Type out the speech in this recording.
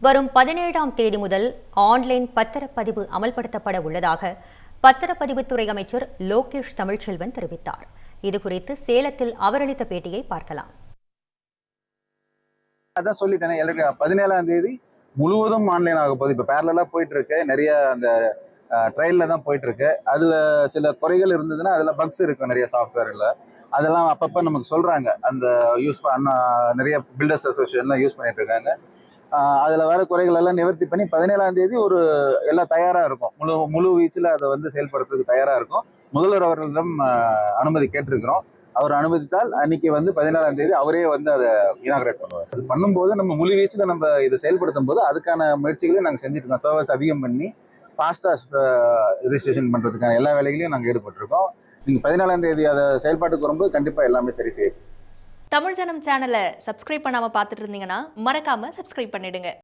வரும் 17ஆம் தேதி முதல் ஆன்லைன் பத்திரப்பதிவு அமல்படுத்தப்பட உள்ளதாக பத்திரப்பதிவுத்துறை அமைச்சர் லோகேஷ் தமிழ்ச்செல்வன் தெரிவித்தார். இதுகுறித்து சேலத்தில் அவர் அளித்த பேட்டியை பார்க்கலாம். அதான் சொல்லிட்டேன், 17ஆம் தேதி முழுவதும் ஆன்லைன் ஆக போகுது. இப்போ பேரலா போயிட்டு இருக்கு, நிறைய அந்த ட்ரையல்ல தான் போயிட்டு இருக்கு. அதுல சில குறைகள் இருந்ததுன்னா அதுல பக்ஸ் இருக்கு நிறைய சாஃப்ட்வேர்ல. அதெல்லாம் அப்பப்போ நமக்கு சொல்றாங்க. அந்த யூஸ் நிறைய பில்டர்ஸ் அசோசியேஷன்லாம் யூஸ் பண்ணிட்டு இருக்காங்க. அதில் வர குறைகள் எல்லாம் நிவர்த்தி பண்ணி 17ஆம் தேதி ஒரு எல்லாம் தயாராக இருக்கும். முழு வீச்சில் அதை செயல்படுறதுக்கு தயாராக இருக்கும். முதல்வர் அவர்களிடம் அனுமதி கேட்டிருக்கிறோம். அவர் அனுமதித்தால் அன்னைக்கு 17ஆம் தேதி அவரே அதை இனாகரேட் பண்ணுவார். அது பண்ணும்போது நம்ம முழு வீச்சில் நம்ம இதை செயல்படுத்தும் போது அதுக்கான முயற்சிகளையும் நாங்கள் செஞ்சுட்டு இருக்கோம். சர்வர்ஸ் அதிகம் பண்ணி ஃபாஸ்ட்டாக ரிஜிஸ்ட்ரேஷன் பண்ணுறதுக்கான எல்லா வேலைகளையும் நாங்கள் ஈடுபட்டிருக்கோம். நீங்கள் 14ஆம் தேதி அதை செயல்பாட்டுக்கு வரும்போது கண்டிப்பாக எல்லாமே சரி செய்யும். தமிழ் ஜனம் சேனலை சப்ஸ்கிரைப் பண்ணாமல் பார்த்துட்டு இருந்தீங்கன்னா மறக்காமல் சப்ஸ்கிரைப் பண்ணிடுங்க.